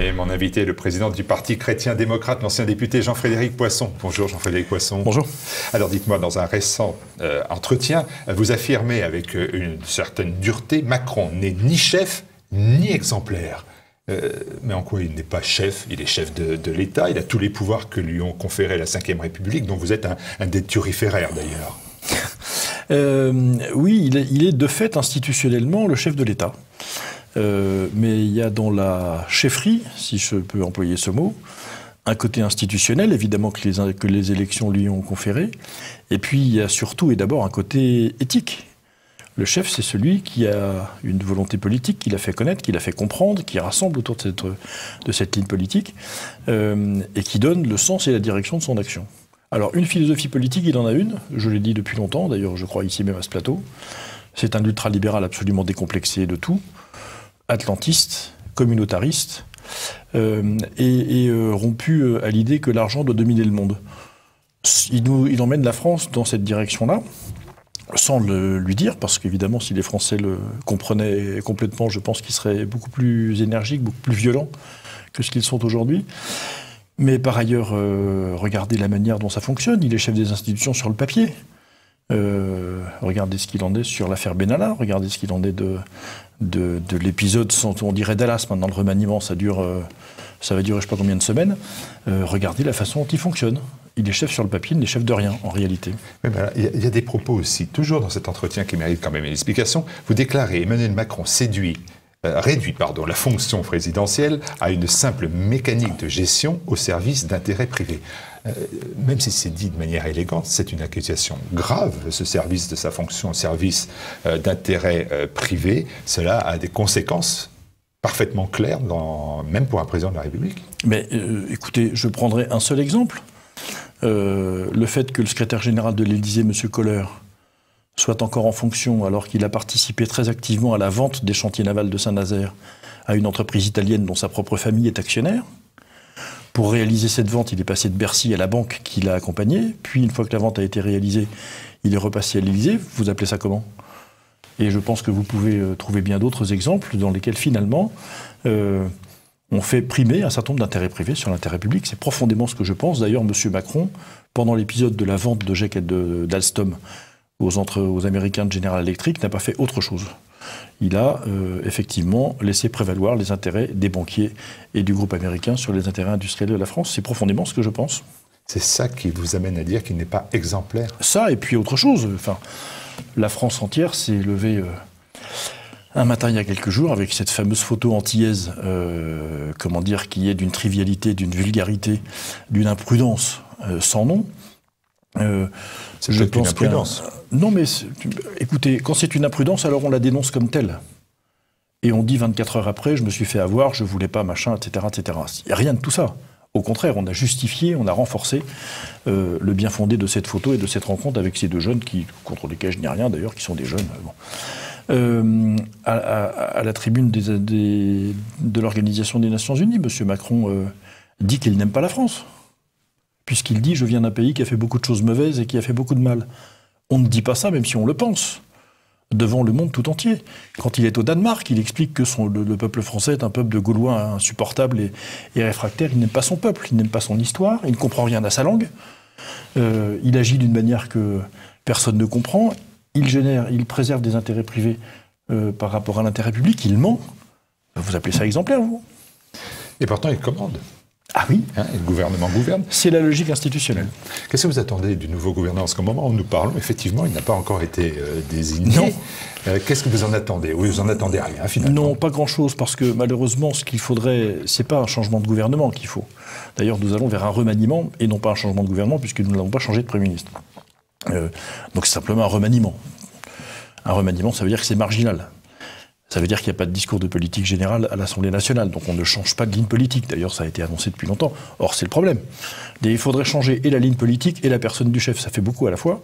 Et mon invité est le président du Parti chrétien-démocrate, l'ancien député Jean-Frédéric Poisson. Bonjour Jean-Frédéric Poisson. Bonjour. Alors dites-moi, dans un récent entretien, vous affirmez avec une certaine dureté, Macron n'est ni chef ni exemplaire. Mais en quoi il n'est pas chef? Il est chef de l'État, il a tous les pouvoirs que lui ont conférés la Ve République, dont vous êtes un des turiféraires d'ailleurs. Oui, il est de fait institutionnellement le chef de l'État. Mais il y a dans la chefferie, si je peux employer ce mot, un côté institutionnel, évidemment que les élections lui ont conféré, et puis il y a surtout et d'abord un côté éthique. Le chef, c'est celui qui a une volonté politique, qui l'a fait connaître, qui l'a fait comprendre, qui rassemble autour de cette ligne politique, et qui donne le sens et la direction de son action. Alors, une philosophie politique, il en a une, je l'ai dit depuis longtemps, d'ailleurs je crois ici même à ce plateau, c'est un ultralibéral absolument décomplexé de tout, atlantiste, communautariste, et rompu à l'idée que l'argent doit dominer le monde. Il emmène la France dans cette direction-là, sans le lui dire, parce qu'évidemment, si les Français le comprenaient complètement, je pense qu'ils seraient beaucoup plus énergiques, beaucoup plus violents que ce qu'ils sont aujourd'hui. Mais par ailleurs, regardez la manière dont ça fonctionne. Il est chef des institutions sur le papier. Regardez ce qu'il en est sur l'affaire Benalla, regardez ce qu'il en est de l'épisode, on dirait Dallas maintenant, le remaniement, ça va durer je ne sais pas combien de semaines. Regardez la façon dont il fonctionne. Il est chef sur le papier, il n'est chef de rien, en réalité. Oui, ben, il y a des propos aussi, toujours dans cet entretien qui mérite quand même une explication. Vous déclarez Emmanuel Macron réduit la fonction présidentielle à une simple mécanique de gestion au service d'intérêts privés. Même si c'est dit de manière élégante, c'est une accusation grave, ce service de sa fonction au service d'intérêts privés. Cela a des conséquences parfaitement claires, même pour un président de la République. Mais écoutez, je prendrai un seul exemple. Le fait que le secrétaire général de l'Élysée, M. Kohler, soit encore en fonction alors qu'il a participé très activement à la vente des chantiers navals de Saint-Nazaire à une entreprise italienne dont sa propre famille est actionnaire. Pour réaliser cette vente, il est passé de Bercy à la banque qui l'a accompagné. Puis, une fois que la vente a été réalisée, il est repassé à l'Élysée. Vous appelez ça comment? Et je pense que vous pouvez trouver bien d'autres exemples dans lesquels, finalement, on fait primer un certain nombre d'intérêts privés sur l'intérêt public. C'est profondément ce que je pense. D'ailleurs, M. Macron, pendant l'épisode de la vente de GEC et d'Alstom aux Américains de General Electric, n'a pas fait autre chose. Il a effectivement laissé prévaloir les intérêts des banquiers et du groupe américain sur les intérêts industriels de la France. C'est profondément ce que je pense. C'est ça qui vous amène à dire qu'il n'est pas exemplaire? Ça, et puis autre chose. Enfin, la France entière s'est levée un matin il y a quelques jours avec cette fameuse photo antillaise, qui est d'une trivialité, d'une vulgarité, d'une imprudence sans nom. C'est peut-être une imprudence. Non, mais écoutez, quand c'est une imprudence, alors on la dénonce comme telle. Et on dit 24 heures après, je me suis fait avoir, je voulais pas, machin, etc., etc. Il n'y a rien de tout ça. Au contraire, on a justifié, on a renforcé le bien fondé de cette photo et de cette rencontre avec ces deux jeunes, contre lesquels je n'ai rien d'ailleurs, qui sont des jeunes. Bon. À la tribune de l'Organisation des Nations Unies, M. Macron dit qu'il n'aime pas la France. Puisqu'il dit « je viens d'un pays qui a fait beaucoup de choses mauvaises et qui a fait beaucoup de mal ». On ne dit pas ça, même si on le pense, devant le monde tout entier. Quand il est au Danemark, il explique que le peuple français est un peuple de Gaulois insupportable et réfractaire. Il n'aime pas son peuple, il n'aime pas son histoire, il ne comprend rien à sa langue. Il agit d'une manière que personne ne comprend. Il préserve des intérêts privés par rapport à l'intérêt public, il ment. Vous appelez ça exemplaire, vous? Et pourtant, il commande. Ah oui, et le gouvernement gouverne. C'est la logique institutionnelle. Qu'est-ce que vous attendez du nouveau gouvernement? Parce qu'au moment où nous parlons, effectivement, il n'a pas encore été désigné. Non. Qu'est-ce que vous en attendez? Oui, vous en attendez rien, finalement. Non, pas grand-chose, parce que malheureusement, ce qu'il faudrait, c'est pas un changement de gouvernement qu'il faut. D'ailleurs, nous allons vers un remaniement, et non pas un changement de gouvernement, puisque nous n'avons pas changé de Premier ministre. Donc c'est simplement un remaniement. Un remaniement, ça veut dire que c'est marginal. Ça veut dire qu'il n'y a pas de discours de politique générale à l'Assemblée nationale. Donc on ne change pas de ligne politique. D'ailleurs, ça a été annoncé depuis longtemps. Or, c'est le problème. Il faudrait changer et la ligne politique et la personne du chef. Ça fait beaucoup à la fois.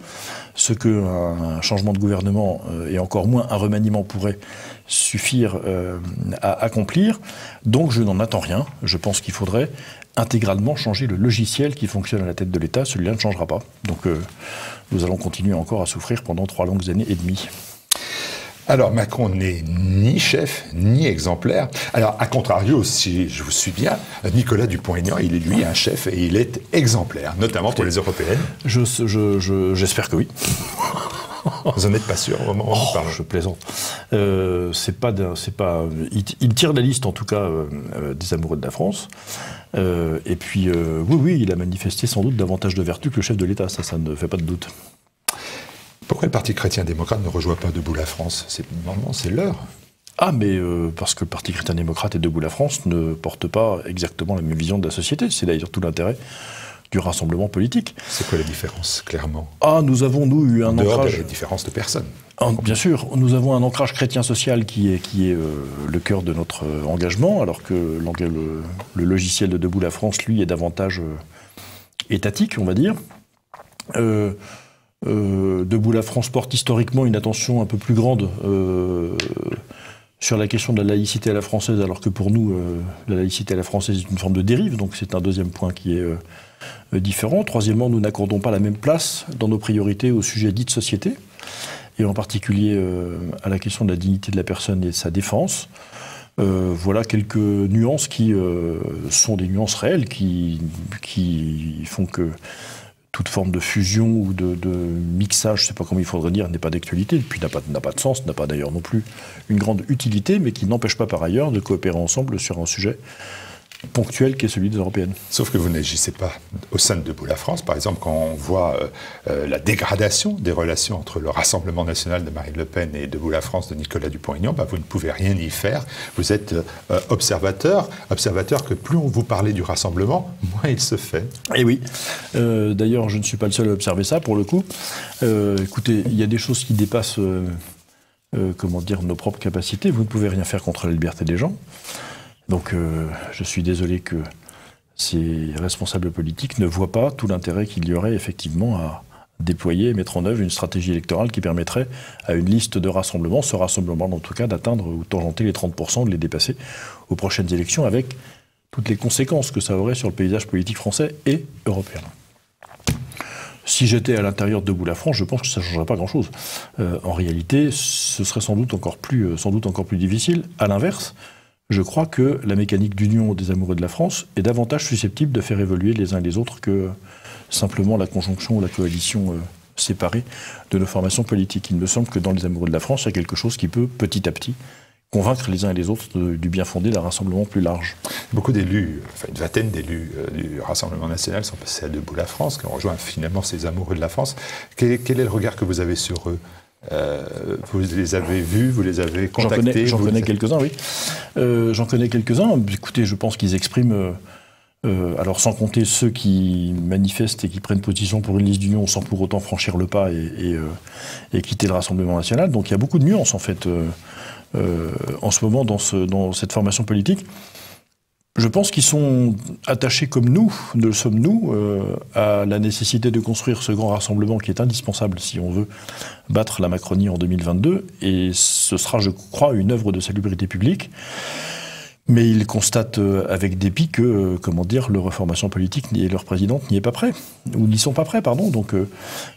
Ce qu'un changement de gouvernement, et encore moins un remaniement, pourrait suffire à accomplir. Donc je n'en attends rien. Je pense qu'il faudrait intégralement changer le logiciel qui fonctionne à la tête de l'État. Celui-là ne changera pas. Donc nous allons continuer encore à souffrir pendant 3 longues années et demie. Alors, Macron n'est ni chef, ni exemplaire. Alors, à contrario, si je vous suis bien, Nicolas Dupont-Aignan, il est lui un chef et il est exemplaire, notamment pour les européennes. J'espère que oui. Vous n'en êtes pas sûr au moment où on parle. Je plaisante. Il tire la liste, en tout cas, des amoureux de la France. Et puis, oui, il a manifesté sans doute davantage de vertu que le chef de l'État. Ça ne fait pas de doute. Pourquoi le Parti chrétien-démocrate ne rejoint pas Debout la France? Normalement, c'est l'heure. Ah, mais parce que le Parti chrétien-démocrate et Debout la France ne portent pas exactement la même vision de la société. C'est d'ailleurs tout l'intérêt du rassemblement politique. C'est quoi la différence, clairement? Ah, nous avons, eu un ancrage... de la différence de personne. Bien sûr, nous avons un ancrage chrétien-social qui est le cœur de notre engagement, alors que le logiciel de Debout la France, lui, est davantage étatique, on va dire. Debout la France porte historiquement une attention un peu plus grande sur la question de la laïcité à la française, alors que pour nous, la laïcité à la française est une forme de dérive, donc c'est un deuxième point qui est différent. Troisièmement, nous n'accordons pas la même place dans nos priorités au sujet dit de société, et en particulier à la question de la dignité de la personne et de sa défense. Voilà quelques nuances qui sont des nuances réelles, qui font que toute forme de fusion ou de mixage, je ne sais pas comment il faudrait dire, n'est pas d'actualité, puis n'a pas de sens, n'a pas d'ailleurs non plus une grande utilité, mais qui n'empêche pas par ailleurs de coopérer ensemble sur un sujet ponctuel qui est celui des européennes. Sauf que vous n'agissez pas au sein de Debout la France. Par exemple, quand on voit la dégradation des relations entre le Rassemblement national de Marine Le Pen et Debout la France de Nicolas Dupont-Aignan, vous ne pouvez rien y faire. Vous êtes observateur que plus on vous parlait du Rassemblement, moins il se fait. Et oui. D'ailleurs, je ne suis pas le seul à observer ça, pour le coup. Écoutez, il y a des choses qui dépassent nos propres capacités. Vous ne pouvez rien faire contre la liberté des gens. Donc je suis désolé que ces responsables politiques ne voient pas tout l'intérêt qu'il y aurait effectivement à déployer et mettre en œuvre une stratégie électorale qui permettrait à une liste de rassemblements, ce rassemblement en tout cas, d'atteindre ou de tangenter les 30%, de les dépasser aux prochaines élections avec toutes les conséquences que ça aurait sur le paysage politique français et européen. Si j'étais à l'intérieur de Debout la France, je pense que ça ne changerait pas grand-chose. En réalité, ce serait sans doute encore plus difficile. À l'inverse, je crois que la mécanique d'union des amoureux de la France est davantage susceptible de faire évoluer les uns et les autres que simplement la conjonction ou la coalition séparée de nos formations politiques. Il me semble que dans les amoureux de la France, il y a quelque chose qui peut petit à petit convaincre les uns et les autres du bien fondé d'un rassemblement plus large. Beaucoup d'élus, enfin une vingtaine d'élus du Rassemblement national sont passés à Debout la France, qui ont rejoint finalement ces amoureux de la France. Quel est le regard que vous avez sur eux ? Vous les avez vus, vous les avez contactés? J'en connais quelques-uns, oui. J'en connais quelques-uns. Écoutez, je pense qu'ils expriment, alors sans compter ceux qui manifestent et qui prennent position pour une liste d'union sans pour autant franchir le pas et quitter le Rassemblement national. Donc il y a beaucoup de nuances, en fait, en ce moment dans cette formation politique. Je pense qu'ils sont attachés comme nous, ne le sommes-nous, à la nécessité de construire ce grand rassemblement qui est indispensable si on veut battre la Macronie en 2022. Et ce sera, je crois, une œuvre de salubrité publique. Mais ils constatent avec dépit que, leur reformation politique et leur présidente n'y est pas prêt, ou n'y sont pas prêts, pardon. Donc,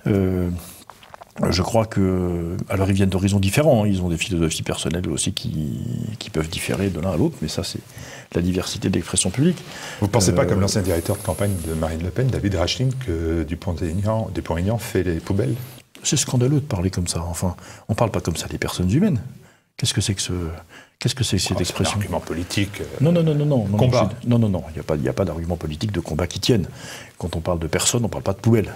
je crois que... Alors, ils viennent d'horizons différents, hein. Ils ont des philosophies personnelles aussi qui peuvent différer de l'un à l'autre, mais ça, c'est la diversité de l'expression publique. Vous ne pensez pas, comme l'ancien directeur de campagne de Marine Le Pen, David Rachlin, que Dupont-Aignan fait les poubelles? C'est scandaleux de parler comme ça. Enfin, on ne parle pas comme ça des personnes humaines. Qu'est-ce que c'est que cette expression? C'est un argument politique. Non. Combat. Non. Il n'y a pas d'argument politique de combat qui tienne. Quand on parle de personnes, on ne parle pas de poubelles.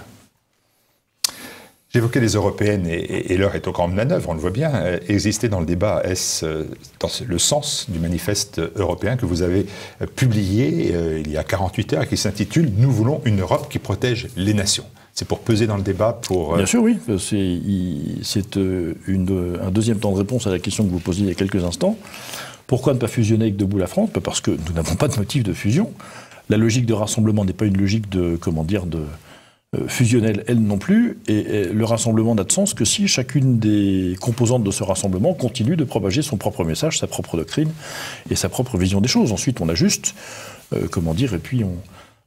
J'évoquais les européennes et l'heure est aux grandes manœuvres, on le voit bien. Exister dans le débat, est-ce dans le sens du manifeste européen que vous avez publié il y a 48 heures et qui s'intitule « Nous voulons une Europe qui protège les nations ». C'est pour peser dans le débat, pour... Bien sûr, oui. C'est un deuxième temps de réponse à la question que vous posiez il y a quelques instants. Pourquoi ne pas fusionner avec Debout la France? Parce que nous n'avons pas de motif de fusion. La logique de rassemblement n'est pas une logique fusionnelle, elle non plus, et le rassemblement n'a de sens que si chacune des composantes de ce rassemblement continue de propager son propre message, sa propre doctrine et sa propre vision des choses. Ensuite, on ajuste, et puis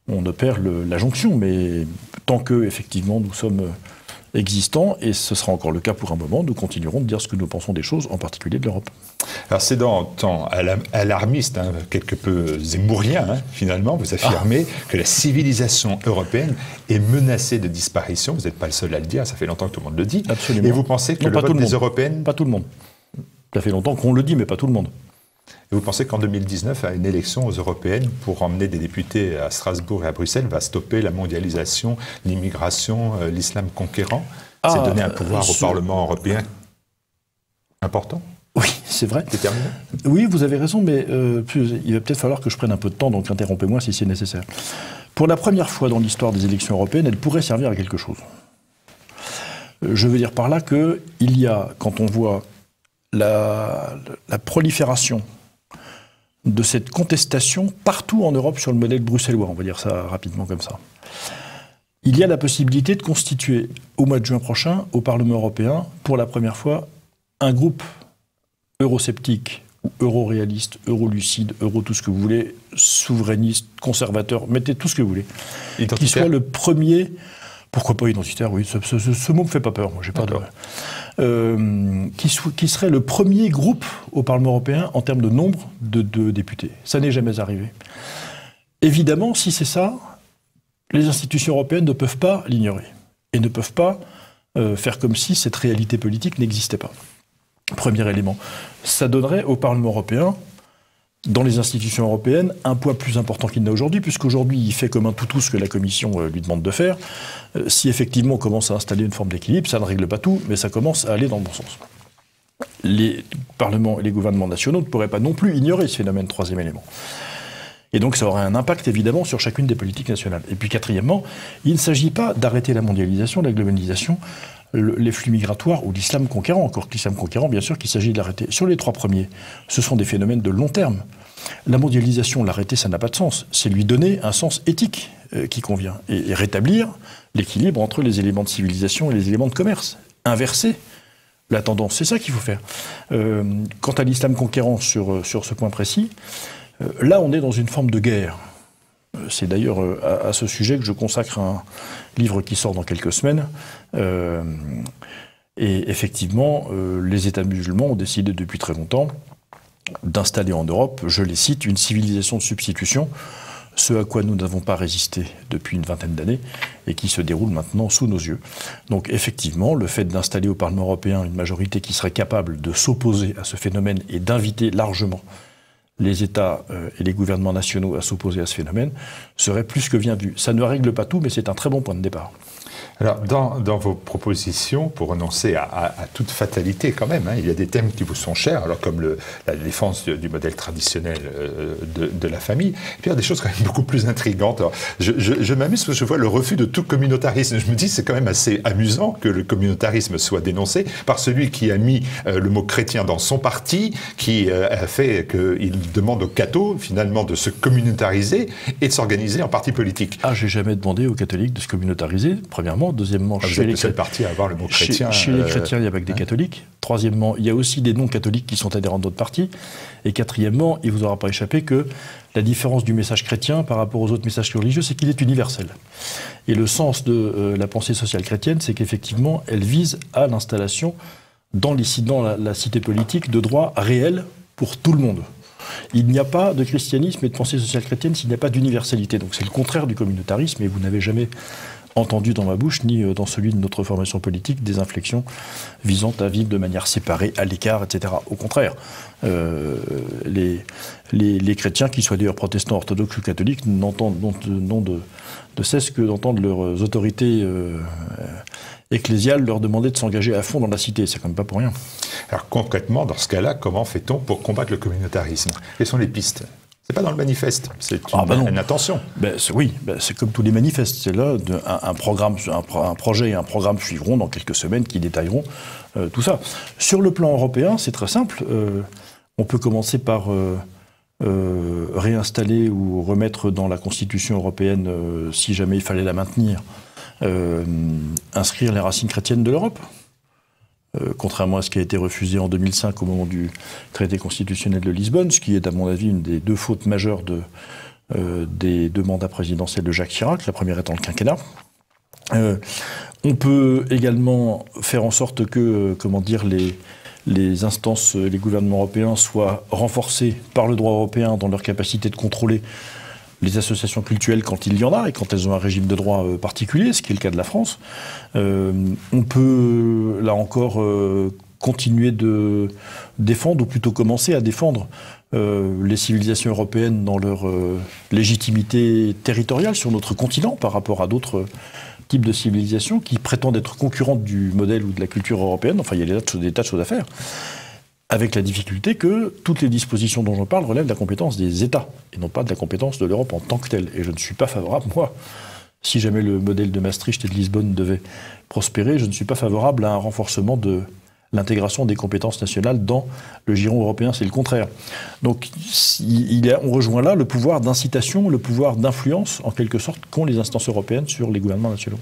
on opère la jonction, mais tant que, effectivement, nous sommes existants, et ce sera encore le cas pour un moment. Nous continuerons de dire ce que nous pensons des choses, en particulier de l'Europe. Alors c'est dans temps alarmiste, quelque peu zémourien, finalement, vous affirmez que la civilisation européenne est menacée de disparition. Vous n'êtes pas le seul à le dire, ça fait longtemps que tout le monde le dit. Absolument. Et vous pensez que le vote des européennes... Pas tout le monde. Ça fait longtemps qu'on le dit, mais pas tout le monde. Et vous pensez qu'en 2019, à une élection aux européennes, pour emmener des députés à Strasbourg et à Bruxelles, va stopper la mondialisation, l'immigration, l'islam conquérant? C'est donner un pouvoir au Parlement européen important? Oui, c'est vrai. C'est terminé? Oui, vous avez raison, mais il va peut-être falloir que je prenne un peu de temps, donc interrompez-moi si c'est nécessaire. Pour la première fois dans l'histoire des élections européennes, elle pourrait servir à quelque chose. Je veux dire par là qu'il y a, quand on voit la prolifération de cette contestation partout en Europe sur le modèle bruxellois, on va dire ça rapidement comme ça, il y a la possibilité de constituer au mois de juin prochain, au Parlement européen, pour la première fois, un groupe eurosceptique, ou euro-réaliste, euro-lucide, euro tout ce que vous voulez, souverainiste, conservateur, mettez tout ce que vous voulez, qui soit le premier, pourquoi pas identitaire, oui, ce mot me fait pas peur, moi j'ai pas de... qui serait le premier groupe au Parlement européen en termes de nombre de députés. Ça n'est jamais arrivé. Évidemment, si c'est ça, les institutions européennes ne peuvent pas l'ignorer et ne peuvent pas faire comme si cette réalité politique n'existait pas. Premier élément. Ça donnerait au Parlement européen, dans les institutions européennes, un poids plus important qu'il n'a aujourd'hui, puisqu'aujourd'hui, il fait comme un toutou ce que la Commission lui demande de faire. Si effectivement on commence à installer une forme d'équilibre, ça ne règle pas tout, mais ça commence à aller dans le bon sens. Les parlements et les gouvernements nationaux ne pourraient pas non plus ignorer ce phénomène, troisième élément. Et donc ça aurait un impact évidemment sur chacune des politiques nationales. Et puis quatrièmement, il ne s'agit pas d'arrêter la mondialisation, la globalisation, les flux migratoires ou l'islam conquérant, encore que l'islam conquérant, bien sûr qu'il s'agit de l'arrêter. Sur les trois premiers, ce sont des phénomènes de long terme. La mondialisation, l'arrêter, ça n'a pas de sens. C'est lui donner un sens éthique qui convient et rétablir l'équilibre entre les éléments de civilisation et les éléments de commerce. Inverser la tendance, c'est ça qu'il faut faire. Quant à l'islam conquérant sur ce point précis, là on est dans une forme de guerre. C'est d'ailleurs à ce sujet que je consacre un livre qui sort dans quelques semaines. Et effectivement, les États musulmans ont décidé depuis très longtemps d'installer en Europe, je les cite, une civilisation de substitution, ce à quoi nous n'avons pas résisté depuis une vingtaine d'années et qui se déroule maintenant sous nos yeux. Donc effectivement, le fait d'installer au Parlement européen une majorité qui serait capable de s'opposer à ce phénomène et d'inviter largement les États et les gouvernements nationaux à s'opposer à ce phénomène serait plus que bien vu. Ça ne règle pas tout, mais c'est un très bon point de départ. Alors, dans vos propositions, pour renoncer à toute fatalité quand même, il y a des thèmes qui vous sont chers, alors comme la défense du modèle traditionnel de la famille, et puis il y a des choses quand même beaucoup plus intrigantes. Alors, je m'amuse parce que je vois le refus de tout communautarisme. Je me dis c'est quand même assez amusant que le communautarisme soit dénoncé par celui qui a mis le mot chrétien dans son parti, qui a fait qu'il demande aux cathos finalement de se communautariser et de s'organiser en parti politique. Ah, j'ai jamais demandé aux catholiques de se communautariser, premièrement. Deuxièmement, chez les chrétiens, à avoir le mot chrétien. Chez les chrétiens, il n'y a pas que des catholiques. Troisièmement, il y a aussi des non-catholiques qui sont adhérents d'autres partis. Et quatrièmement, il ne vous aura pas échappé que la différence du message chrétien par rapport aux autres messages religieux, c'est qu'il est universel. Et le sens de la pensée sociale chrétienne, c'est qu'effectivement, elle vise à l'installation dans la cité politique de droits réels pour tout le monde. Il n'y a pas de christianisme et de pensée sociale chrétienne s'il n'y a pas d'universalité. Donc c'est le contraire du communautarisme, et vous n'avez jamais entendu dans ma bouche, ni dans celui de notre formation politique, des inflexions visant à vivre de manière séparée, à l'écart, etc. Au contraire, les chrétiens, qu'ils soient d'ailleurs protestants, orthodoxes ou catholiques, n'entendent de cesse que d'entendre leurs autorités ecclésiales leur demander de s'engager à fond dans la cité. C'est quand même pas pour rien. Alors concrètement, dans ce cas-là, comment fait-on pour combattre le communautarisme? Quelles sont les pistes? C'est pas dans le manifeste, c'est une intention. C'est comme tous les manifestes. C'est là un projet et un programme suivront dans quelques semaines qui détailleront tout ça. Sur le plan européen, c'est très simple. On peut commencer par réinstaller ou remettre dans la Constitution européenne, si jamais il fallait la maintenir, inscrire les racines chrétiennes de l'Europe. Contrairement à ce qui a été refusé en 2005 au moment du traité constitutionnel de Lisbonne, ce qui est à mon avis une des deux fautes majeures des deux mandats présidentiels de Jacques Chirac, la première étant le quinquennat. On peut également faire en sorte que, comment dire, les instances, les gouvernements européens soient renforcés par le droit européen dans leur capacité de contrôler les associations cultuelles quand il y en a et quand elles ont un régime de droit particulier, ce qui est le cas de la France. On peut, là encore, continuer de défendre, ou plutôt commencer à défendre les civilisations européennes dans leur légitimité territoriale sur notre continent par rapport à d'autres types de civilisations qui prétendent être concurrentes du modèle ou de la culture européenne. Enfin, il y a des tas de choses à faire. Avec la difficulté que toutes les dispositions dont je parle relèvent de la compétence des États, et non pas de la compétence de l'Europe en tant que telle. Et je ne suis pas favorable, moi, si jamais le modèle de Maastricht et de Lisbonne devait prospérer, je ne suis pas favorable à un renforcement de l'intégration des compétences nationales dans le giron européen, c'est le contraire. Donc on rejoint là le pouvoir d'incitation, le pouvoir d'influence, en quelque sorte, qu'ont les instances européennes sur les gouvernements nationaux.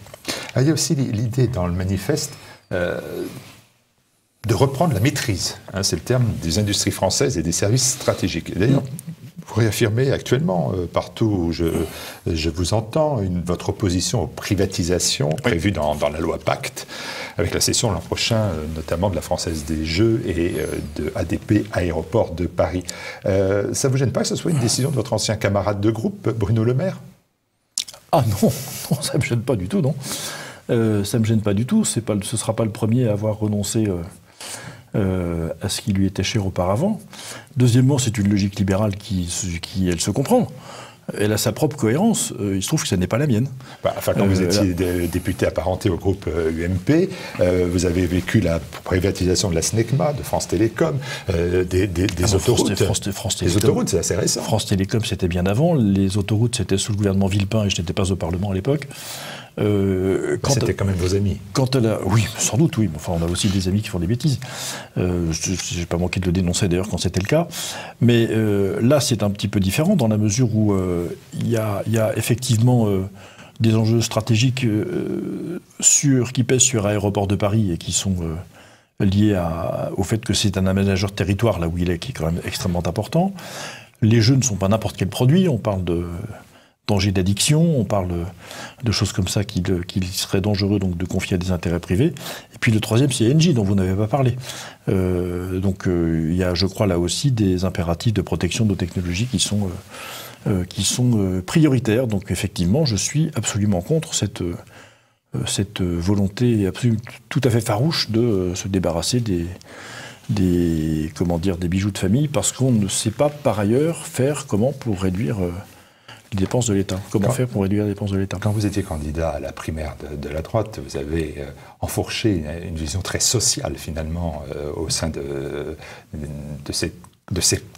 Ah, il y a aussi l'idée dans le manifeste de reprendre la maîtrise, hein, c'est le terme, des industries françaises et des services stratégiques. D'ailleurs, vous réaffirmez actuellement, partout où je vous entends, votre opposition aux privatisations prévues dans la loi Pacte, avec la cession l'an prochain, notamment de la Française des Jeux et de ADP Aéroport de Paris. Ça ne vous gêne pas que ce soit une décision de votre ancien camarade de groupe, Bruno Le Maire? Ah non, non, ça ne me gêne pas du tout, non. Ça ne me gêne pas du tout. Ce ne sera pas le premier à avoir renoncé à ce qui lui était cher auparavant. Deuxièmement, c'est une logique libérale qui elle se comprend. Elle a sa propre cohérence. Il se trouve que ce n'est pas la mienne. Quand vous étiez député apparenté au groupe UMP, vous avez vécu la privatisation de la SNECMA, de France Télécom, des autoroutes. Les autoroutes, c'est assez récent. France Télécom, c'était bien avant. Les autoroutes, c'était sous le gouvernement Villepin et je n'étais pas au Parlement à l'époque. C'était quand même vos amis. Oui, sans doute, oui. Enfin, on a aussi des amis qui font des bêtises. Je n'ai pas manqué de le dénoncer d'ailleurs quand c'était le cas. Mais là, c'est un petit peu différent dans la mesure où il y a effectivement des enjeux stratégiques qui pèsent sur Aéroport de Paris et qui sont liés au fait que c'est un aménageur de territoire là où il est, qui est quand même extrêmement important. Les jeux ne sont pas n'importe quel produit. On parle de danger d'addiction, on parle de choses comme ça qu'il serait dangereux donc de confier à des intérêts privés. Et puis le troisième, c'est Engie, dont vous n'avez pas parlé. Il y a, je crois, là aussi des impératifs de protection de nos technologies qui sont prioritaires. Donc effectivement, je suis absolument contre cette volonté tout à fait farouche de se débarrasser des bijoux de famille, parce qu'on ne sait pas par ailleurs faire comment pour réduire les dépenses de l'État. Comment faire pour réduire les dépenses de l'État? Quand vous étiez candidat à la primaire de la droite, vous avez enfourché une vision très sociale, finalement, au sein de ces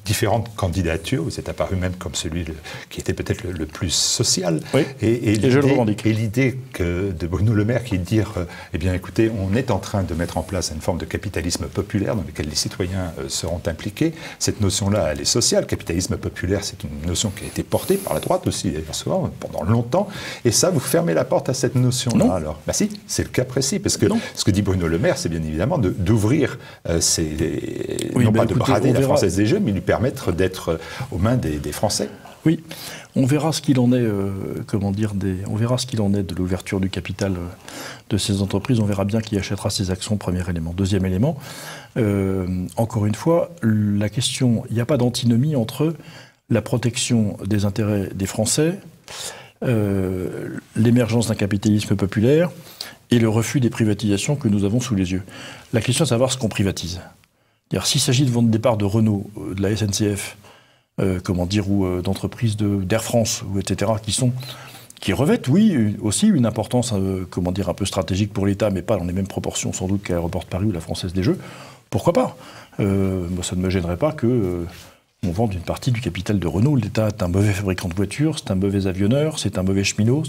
différentes candidatures. Vous êtes apparu même comme celui qui était peut-être le plus social. Oui, et je le revendique. Et l'idée de Bruno Le Maire qui est de dire, eh bien écoutez, on est en train de mettre en place une forme de capitalisme populaire dans lequel les citoyens seront impliqués. Cette notion-là, elle est sociale. Capitalisme populaire, c'est une notion qui a été portée par la droite aussi, souvent, pendant longtemps. Et ça, vous fermez la porte à cette notion-là. Non. Alors, si, c'est le cas précis. Parce que ce que dit Bruno Le Maire, c'est bien évidemment d'ouvrir non pas de brader la Française des Jeux, mais lui permettre d'être aux mains des Français. Oui, on verra ce qu'il en est, on verra ce qu'il en est de l'ouverture du capital de ces entreprises. On verra bien qui achètera ces actions, premier élément. Deuxième élément, encore une fois, la question, il n'y a pas d'antinomie entre la protection des intérêts des Français, l'émergence d'un capitalisme populaire et le refus des privatisations que nous avons sous les yeux. La question est de savoir ce qu'on privatise. S'il s'agit de vente des parts de Renault, de la SNCF, ou d'entreprises d'Air France, etc., qui revêtent, oui, aussi une importance, un peu stratégique pour l'État, mais pas dans les mêmes proportions sans doute qu'Aéroport de Paris ou la Française des Jeux, pourquoi pas? Moi, ça ne me gênerait pas que on vende une partie du capital de Renault. L'État est un mauvais fabricant de voitures, c'est un mauvais avionneur, c'est un mauvais cheminot,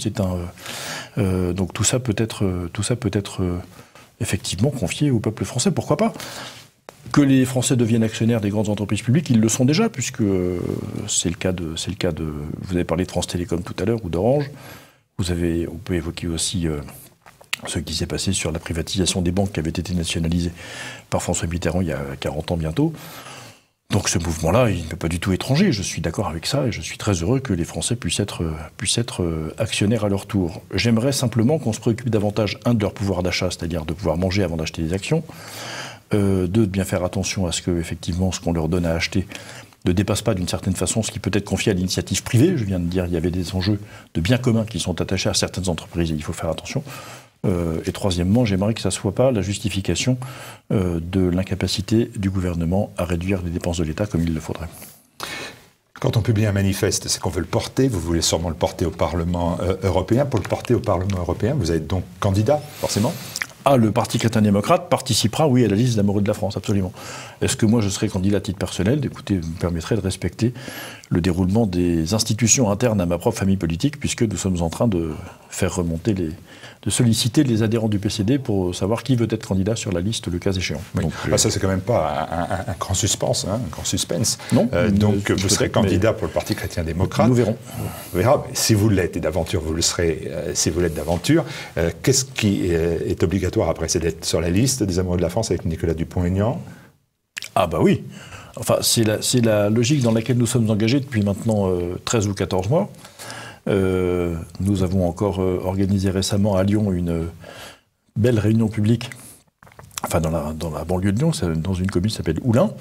donc tout ça peut être effectivement confié au peuple français, pourquoi pas? Que les Français deviennent actionnaires des grandes entreprises publiques, ils le sont déjà, puisque c'est le cas de. Vous avez parlé de France Télécom tout à l'heure ou d'Orange. On peut évoquer aussi ce qui s'est passé sur la privatisation des banques qui avaient été nationalisées par François Mitterrand il y a 40 ans bientôt. Donc ce mouvement-là, il n'est pas du tout étranger. Je suis d'accord avec ça et je suis très heureux que les Français puissent être actionnaires à leur tour. J'aimerais simplement qu'on se préoccupe davantage, un, de leur pouvoir d'achat, c'est-à-dire de pouvoir manger avant d'acheter des actions, deux, de bien faire attention à ce que, effectivement, ce qu'on leur donne à acheter ne dépasse pas d'une certaine façon ce qui peut être confié à l'initiative privée. Je viens de dire qu'il y avait des enjeux de biens communs qui sont attachés à certaines entreprises et il faut faire attention. Et troisièmement, j'aimerais que ça ne soit pas la justification de l'incapacité du gouvernement à réduire les dépenses de l'État comme il le faudrait. Quand on publie un manifeste, c'est qu'on veut le porter. Vous voulez sûrement le porter au Parlement européen. Pour le porter au Parlement européen, vous êtes donc candidat, forcément ? Le Parti chrétien-démocrate participera, oui, à la liste d'amoureux de la France, absolument. Est-ce que moi, je serai candidat à titre personnel ? Écoutez, vous me permettrez de respecter le déroulement des institutions internes à ma propre famille politique, puisque nous sommes en train de faire remonter de solliciter les adhérents du PCD pour savoir qui veut être candidat sur la liste, le cas échéant. Oui. Donc, ça, c'est quand même pas un grand suspense, un grand suspense. Non. Donc, vous serez candidat pour le Parti chrétien-démocrate. Nous verrons. On verra. Si vous l'êtes, et d'aventure, vous le serez, si vous l'êtes d'aventure, qu'est-ce qui est obligatoire après ? C'est d'être sur la liste des amoureux de la France avec Nicolas Dupont-Aignan ? Ah bah oui. Enfin, c'est la logique dans laquelle nous sommes engagés depuis maintenant 13 ou 14 mois. Nous avons encore organisé récemment à Lyon une belle réunion publique, enfin dans la banlieue de Lyon, dans une commune qui s'appelle Oulin,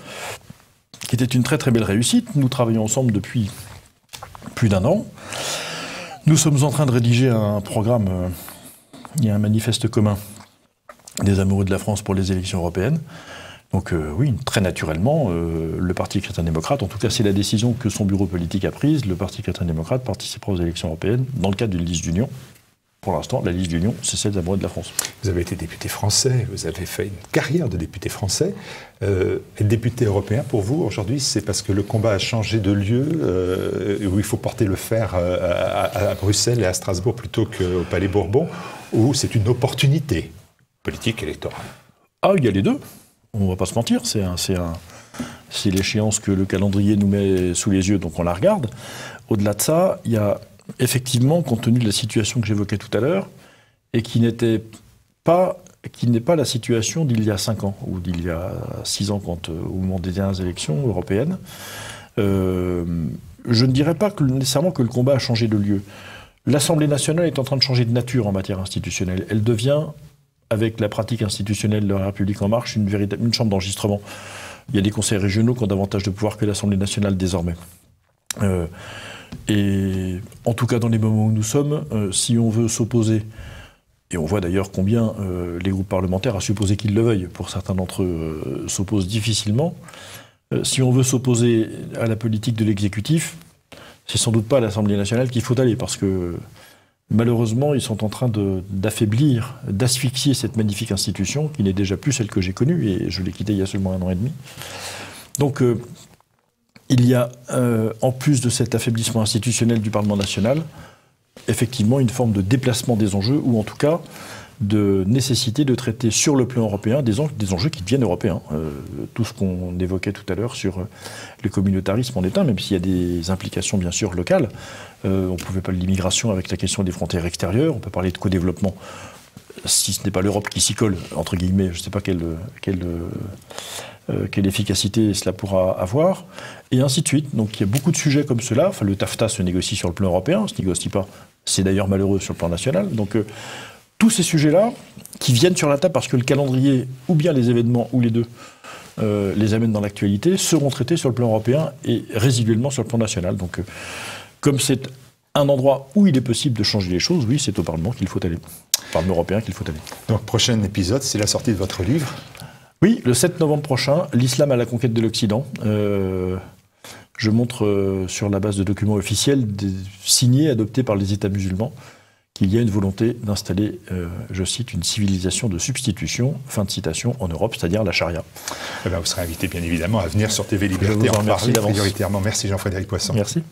qui était une très très belle réussite. Nous travaillons ensemble depuis plus d'1 an. Nous sommes en train de rédiger un programme, il y a un manifeste commun des amoureux de la France pour les élections européennes. Donc oui, très naturellement, le Parti chrétien-démocrate, en tout cas c'est la décision que son bureau politique a prise, le Parti chrétien-démocrate participera aux élections européennes dans le cadre d'une liste d'union. Pour l'instant, la liste d'union, c'est celle des amoureux de la France. Vous avez été député français, vous avez fait une carrière de député français. Être député européen, pour vous, aujourd'hui, c'est parce que le combat a changé de lieu, où il faut porter le fer à Bruxelles et à Strasbourg plutôt qu'au Palais Bourbon, ou c'est une opportunité politique électorale ? Ah, il y a les deux. On ne va pas se mentir, c'est l'échéance que le calendrier nous met sous les yeux, donc on la regarde. Au-delà de ça, il y a effectivement, compte tenu de la situation que j'évoquais tout à l'heure, et qui n'est pas la situation d'il y a 5 ans, ou d'il y a 6 ans, au moment des dernières élections européennes, je ne dirais pas nécessairement que le combat a changé de lieu. L'Assemblée nationale est en train de changer de nature en matière institutionnelle. Elle devient, avec la pratique institutionnelle de la République en marche, une chambre d'enregistrement. Il y a des conseils régionaux qui ont davantage de pouvoir que l'Assemblée nationale désormais. Et en tout cas, dans les moments où nous sommes, si on veut s'opposer, et on voit d'ailleurs combien les groupes parlementaires, à supposer qu'ils le veuillent, pour certains d'entre eux, s'opposent difficilement, si on veut s'opposer à la politique de l'exécutif, c'est sans doute pas à l'Assemblée nationale qu'il faut aller, parce que malheureusement, ils sont en train d'affaiblir, d'asphyxier cette magnifique institution, qui n'est déjà plus celle que j'ai connue, et je l'ai quittée il y a seulement 1 an et demi. Donc, il y a, en plus de cet affaiblissement institutionnel du Parlement national, effectivement une forme de déplacement des enjeux, ou en tout cas de nécessité de traiter sur le plan européen des enjeux qui deviennent européens. Tout ce qu'on évoquait tout à l'heure sur le communautarisme en est un, même s'il y a des implications bien sûr locales. On ne pouvait pas de l'immigration avec la question des frontières extérieures, on peut parler de co-développement, si ce n'est pas l'Europe qui s'y colle, entre guillemets, je ne sais pas quelle efficacité cela pourra avoir, et ainsi de suite. Donc il y a beaucoup de sujets comme cela. Enfin, le TAFTA se négocie sur le plan européen, ne se négocie pas, c'est d'ailleurs malheureux sur le plan national. Donc tous ces sujets-là, qui viennent sur la table parce que le calendrier, ou bien les événements, ou les deux, les amènent dans l'actualité, seront traités sur le plan européen et résiduellement sur le plan national. Donc comme c'est un endroit où il est possible de changer les choses, oui, c'est au Parlement qu'il faut aller. Au Parlement européen qu'il faut aller. Donc prochain épisode, c'est la sortie de votre livre ? Oui, le 7 novembre prochain, l'islam à la conquête de l'Occident. Je montre sur la base de documents officiels signés, adoptés par les États musulmans, qu'il y a une volonté d'installer, je cite, une civilisation de substitution, fin de citation, en Europe, c'est-à-dire la charia. Eh bien, vous serez invité bien évidemment à venir sur TV Liberté en parler prioritairement. Merci Jean-Frédéric Poisson. Merci.